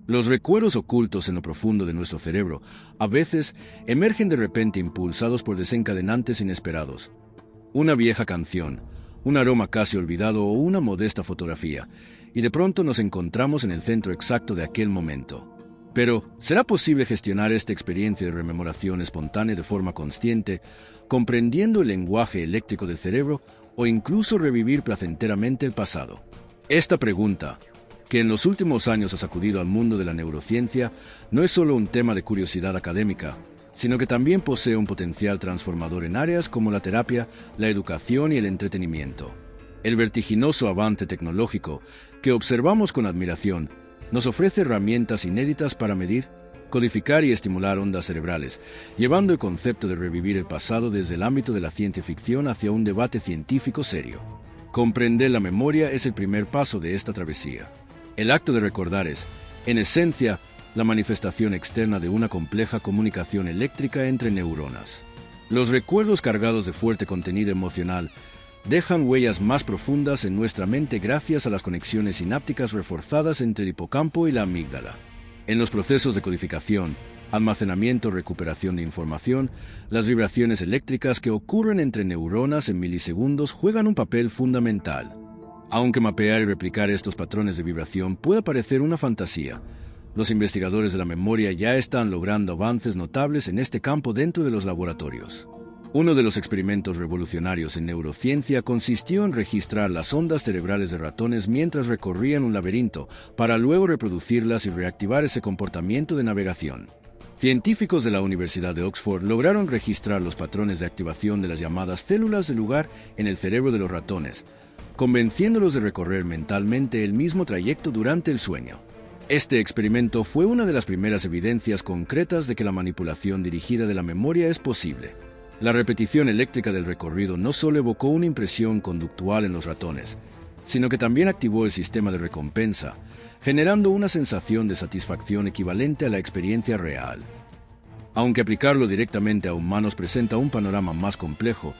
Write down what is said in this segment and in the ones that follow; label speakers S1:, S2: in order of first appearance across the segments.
S1: Los recuerdos ocultos en lo profundo de nuestro cerebro a veces emergen de repente impulsados por desencadenantes inesperados. Una vieja canción, un aroma casi olvidado o una modesta fotografía, y de pronto nos encontramos en el centro exacto de aquel momento. Pero, ¿será posible gestionar esta experiencia de rememoración espontánea de forma consciente, comprendiendo el lenguaje eléctrico del cerebro o incluso revivir placenteramente el pasado? Esta pregunta, que en los últimos años ha sacudido al mundo de la neurociencia, no es solo un tema de curiosidad académica, sino que también posee un potencial transformador en áreas como la terapia, la educación y el entretenimiento. El vertiginoso avance tecnológico que observamos con admiración nos ofrece herramientas inéditas para medir, codificar y estimular ondas cerebrales, llevando el concepto de revivir el pasado desde el ámbito de la ciencia ficción hacia un debate científico serio. Comprender la memoria es el primer paso de esta travesía. El acto de recordar es, en esencia, la manifestación externa de una compleja comunicación eléctrica entre neuronas. Los recuerdos cargados de fuerte contenido emocional dejan huellas más profundas en nuestra mente gracias a las conexiones sinápticas reforzadas entre el hipocampo y la amígdala. En los procesos de codificación, almacenamiento, recuperación de información, las vibraciones eléctricas que ocurren entre neuronas en milisegundos juegan un papel fundamental. Aunque mapear y replicar estos patrones de vibración pueda parecer una fantasía, los investigadores de la memoria ya están logrando avances notables en este campo dentro de los laboratorios. Uno de los experimentos revolucionarios en neurociencia consistió en registrar las ondas cerebrales de ratones mientras recorrían un laberinto, para luego reproducirlas y reactivar ese comportamiento de navegación. Científicos de la Universidad de Oxford lograron registrar los patrones de activación de las llamadas células de lugar en el cerebro de los ratones, convenciéndolos de recorrer mentalmente el mismo trayecto durante el sueño. Este experimento fue una de las primeras evidencias concretas de que la manipulación dirigida de la memoria es posible. La repetición eléctrica del recorrido no solo evocó una impresión conductual en los ratones, sino que también activó el sistema de recompensa, generando una sensación de satisfacción equivalente a la experiencia real. Aunque aplicarlo directamente a humanos presenta un panorama más complejo,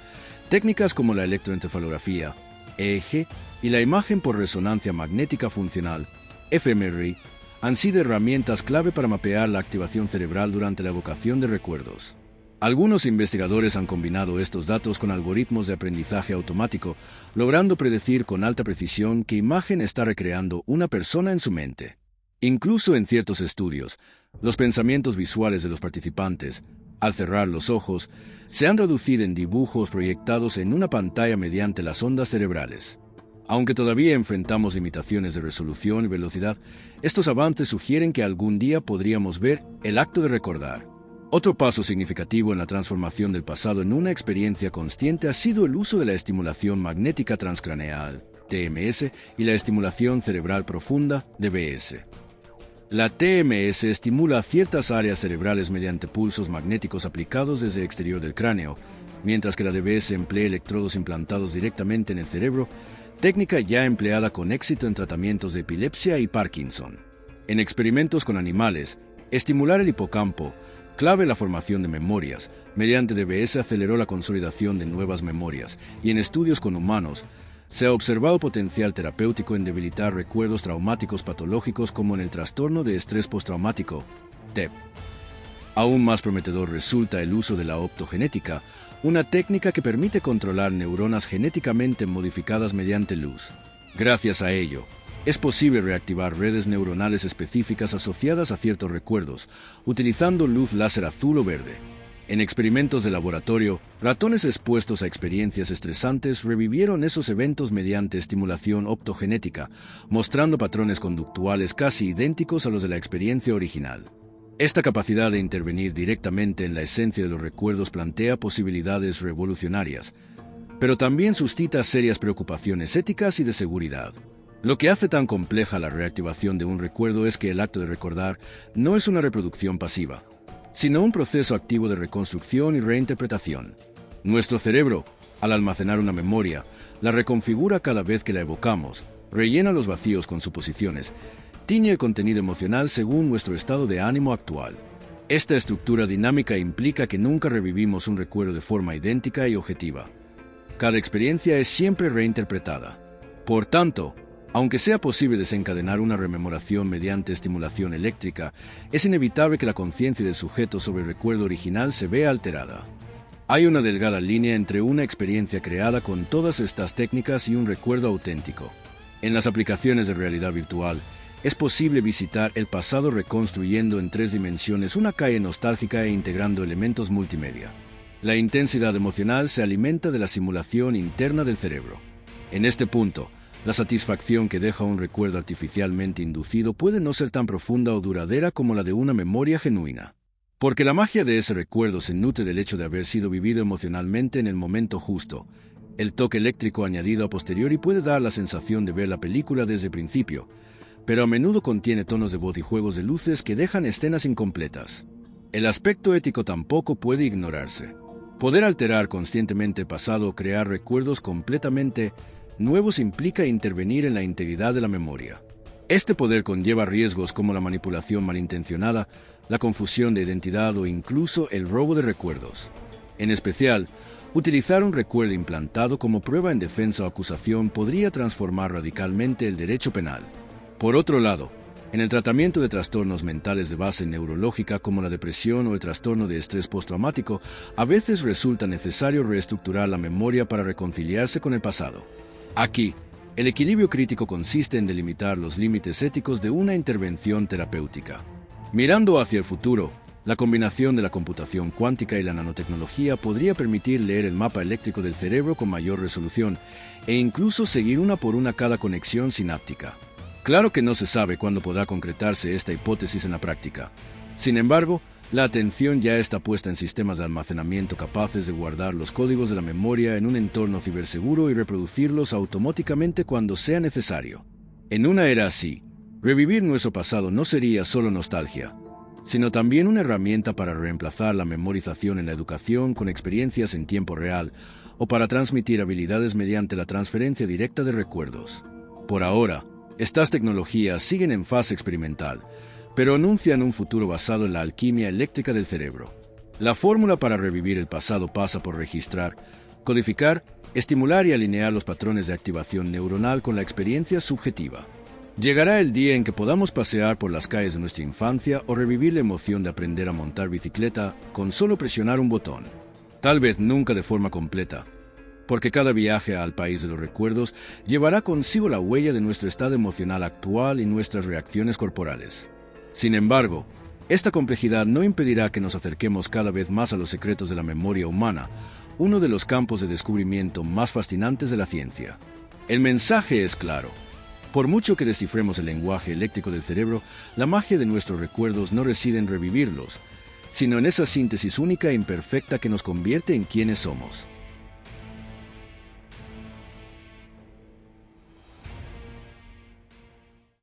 S1: técnicas como la electroencefalografía, EEG, y la imagen por resonancia magnética funcional, fMRI, han sido herramientas clave para mapear la activación cerebral durante la evocación de recuerdos. Algunos investigadores han combinado estos datos con algoritmos de aprendizaje automático, logrando predecir con alta precisión qué imagen está recreando una persona en su mente. Incluso en ciertos estudios, los pensamientos visuales de los participantes, al cerrar los ojos, se han traducido en dibujos proyectados en una pantalla mediante las ondas cerebrales. Aunque todavía enfrentamos limitaciones de resolución y velocidad, estos avances sugieren que algún día podríamos ver el acto de recordar. Otro paso significativo en la transformación del pasado en una experiencia consciente ha sido el uso de la estimulación magnética transcraneal, TMS, y la estimulación cerebral profunda, DBS. La TMS estimula ciertas áreas cerebrales mediante pulsos magnéticos aplicados desde el exterior del cráneo, mientras que la DBS emplea electrodos implantados directamente en el cerebro, técnica ya empleada con éxito en tratamientos de epilepsia y Parkinson. En experimentos con animales, estimular el hipocampo, clave en la formación de memorias, mediante DBS aceleró la consolidación de nuevas memorias, y en estudios con humanos, se ha observado potencial terapéutico en debilitar recuerdos traumáticos patológicos como en el trastorno de estrés postraumático, TEP. Aún más prometedor resulta el uso de la optogenética, una técnica que permite controlar neuronas genéticamente modificadas mediante luz. Gracias a ello, es posible reactivar redes neuronales específicas asociadas a ciertos recuerdos, utilizando luz láser azul o verde. En experimentos de laboratorio, ratones expuestos a experiencias estresantes revivieron esos eventos mediante estimulación optogenética, mostrando patrones conductuales casi idénticos a los de la experiencia original. Esta capacidad de intervenir directamente en la esencia de los recuerdos plantea posibilidades revolucionarias, pero también suscita serias preocupaciones éticas y de seguridad. Lo que hace tan compleja la reactivación de un recuerdo es que el acto de recordar no es una reproducción pasiva, sino un proceso activo de reconstrucción y reinterpretación. Nuestro cerebro, al almacenar una memoria, la reconfigura cada vez que la evocamos, rellena los vacíos con suposiciones, tiñe el contenido emocional según nuestro estado de ánimo actual. Esta estructura dinámica implica que nunca revivimos un recuerdo de forma idéntica y objetiva. Cada experiencia es siempre reinterpretada. Por tanto, Aunque sea posible desencadenar una rememoración mediante estimulación eléctrica, es inevitable que la conciencia del sujeto sobre el recuerdo original se vea alterada. Hay una delgada línea entre una experiencia creada con todas estas técnicas y un recuerdo auténtico. En las aplicaciones de realidad virtual, es posible visitar el pasado reconstruyendo en 3 dimensiones una calle nostálgica e integrando elementos multimedia. La intensidad emocional se alimenta de la simulación interna del cerebro. En este punto, la satisfacción que deja un recuerdo artificialmente inducido puede no ser tan profunda o duradera como la de una memoria genuina. Porque la magia de ese recuerdo se nutre del hecho de haber sido vivido emocionalmente en el momento justo. El toque eléctrico añadido a posteriori puede dar la sensación de ver la película desde el principio, pero a menudo contiene tonos de voz y juegos de luces que dejan escenas incompletas. El aspecto ético tampoco puede ignorarse. Poder alterar conscientemente el pasado o crear recuerdos completamente nuevos implica intervenir en la integridad de la memoria. Este poder conlleva riesgos como la manipulación malintencionada, la confusión de identidad o incluso el robo de recuerdos. En especial, utilizar un recuerdo implantado como prueba en defensa o acusación podría transformar radicalmente el derecho penal. Por otro lado, en el tratamiento de trastornos mentales de base neurológica como la depresión o el trastorno de estrés postraumático, a veces resulta necesario reestructurar la memoria para reconciliarse con el pasado. Aquí, el equilibrio crítico consiste en delimitar los límites éticos de una intervención terapéutica. Mirando hacia el futuro, la combinación de la computación cuántica y la nanotecnología podría permitir leer el mapa eléctrico del cerebro con mayor resolución e incluso seguir una por una cada conexión sináptica. Claro que no se sabe cuándo podrá concretarse esta hipótesis en la práctica. Sin embargo, la atención ya está puesta en sistemas de almacenamiento capaces de guardar los códigos de la memoria en un entorno ciberseguro y reproducirlos automáticamente cuando sea necesario. En una era así, revivir nuestro pasado no sería solo nostalgia, sino también una herramienta para reemplazar la memorización en la educación con experiencias en tiempo real o para transmitir habilidades mediante la transferencia directa de recuerdos. Por ahora, estas tecnologías siguen en fase experimental, pero anuncian un futuro basado en la alquimia eléctrica del cerebro. La fórmula para revivir el pasado pasa por registrar, codificar, estimular y alinear los patrones de activación neuronal con la experiencia subjetiva. Llegará el día en que podamos pasear por las calles de nuestra infancia o revivir la emoción de aprender a montar bicicleta con solo presionar un botón. Tal vez nunca de forma completa, porque cada viaje al país de los recuerdos llevará consigo la huella de nuestro estado emocional actual y nuestras reacciones corporales. Sin embargo, esta complejidad no impedirá que nos acerquemos cada vez más a los secretos de la memoria humana, uno de los campos de descubrimiento más fascinantes de la ciencia. El mensaje es claro. Por mucho que descifremos el lenguaje eléctrico del cerebro, la magia de nuestros recuerdos no reside en revivirlos, sino en esa síntesis única e imperfecta que nos convierte en quienes somos.